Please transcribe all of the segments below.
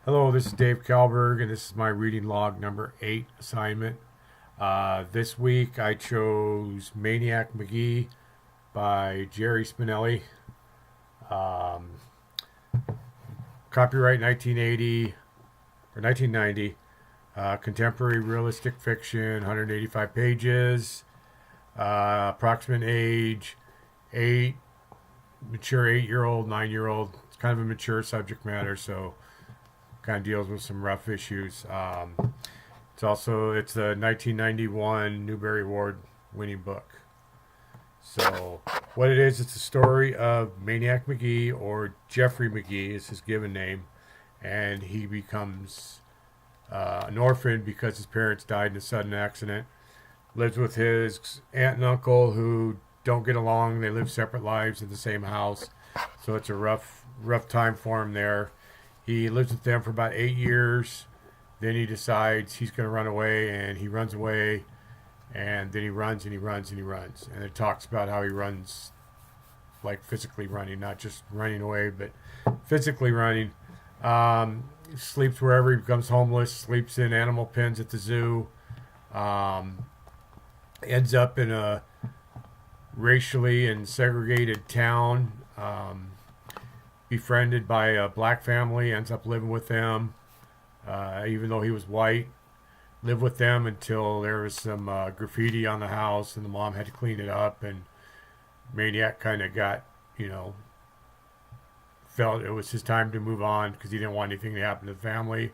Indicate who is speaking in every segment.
Speaker 1: Hello, this is Dave Kalberg, and this is my reading log number 8 assignment. This week I chose Maniac Magee by Jerry Spinelli. Um, Copyright 1980 or 1990. Contemporary realistic fiction, 185 pages. Approximate age 8, mature 8-year-old, 9-year-old. It's kind of a mature subject matter, so kind of deals with some rough issues. It's the 1991 Newbery Award winning book. So what it is, it's a story of Maniac Magee, or Jeffrey Magee is his given name, and he becomes an orphan because his parents died in a sudden accident. Lives with his aunt and uncle who don't get along. They live separate lives in the same house, so it's a rough time for him there. He lives with them for about 8 years. Then he decides he's going to run away, and he runs away. And then he runs and he runs and he runs. And it talks about how he runs, like physically running, not just running away, but physically running. Sleeps wherever, he becomes homeless, sleeps in animal pens at the zoo. Ends up in a racially and segregated town. Befriended by a black family, ends up living with them, even though he was white. Lived with them until there was some graffiti on the house, and the mom had to clean it up. And Maniac kind of got, felt it was his time to move on because he didn't want anything to happen to the family.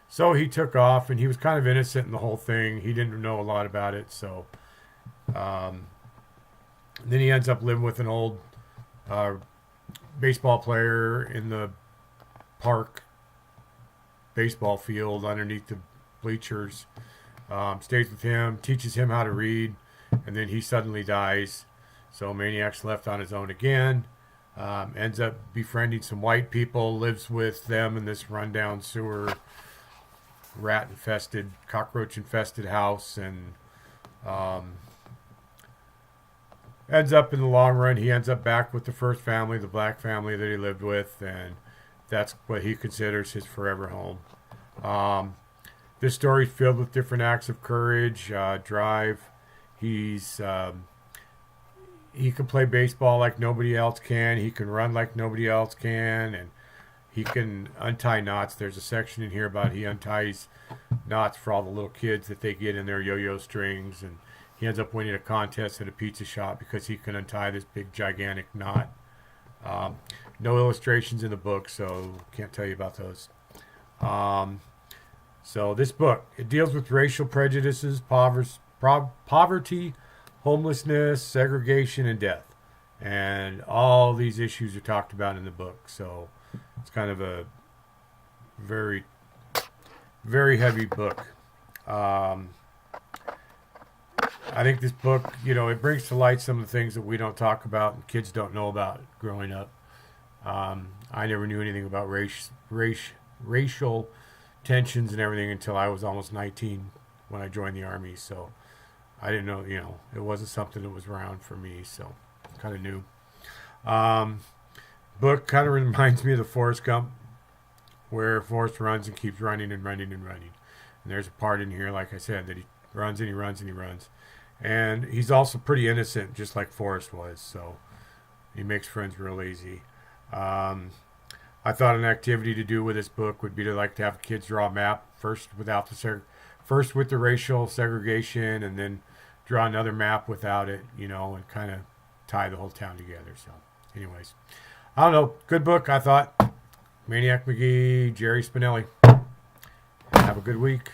Speaker 1: So he took off, and he was kind of innocent in the whole thing. He didn't know a lot about it. So then he ends up living with an old baseball player in the park baseball field underneath the bleachers. Stays with him, teaches him how to read, and then he suddenly dies. So Maniac's left on his own again. Ends up befriending some white people, lives with them in this rundown sewer, rat infested, cockroach infested house, and ends up in the long run, he ends up back with the first family, the black family that he lived with, and that's what he considers his forever home. This story's filled with different acts of courage, drive. He can play baseball like nobody else can. He can run like nobody else can, and he can untie knots. There's a section in here about he unties knots for all the little kids that they get in their yo-yo strings, and he ends up winning a contest at a pizza shop because he can untie this big, gigantic knot. No illustrations in the book, so can't tell you about those. So this book, it deals with racial prejudices, poverty, homelessness, segregation, and death. And all these issues are talked about in the book. So it's kind of a very, very heavy book. I think this book, it brings to light some of the things that we don't talk about and kids don't know about growing up. I never knew anything about racial tensions and everything until I was almost 19 when I joined the Army. So I didn't know, it wasn't something that was around for me. So it's kind of new. Book kind of reminds me of the Forrest Gump, where Forrest runs and keeps running and running and running. And there's a part in here, like I said, that he runs and he runs and he runs. And he's also pretty innocent, just like Forrest was. So he makes friends real easy. I thought an activity to do with this book would be to have kids draw a map first with the racial segregation, and then draw another map without it, and kind of tie the whole town together. So, anyways, I don't know. Good book, I thought. Maniac Magee, Jerry Spinelli. Have a good week.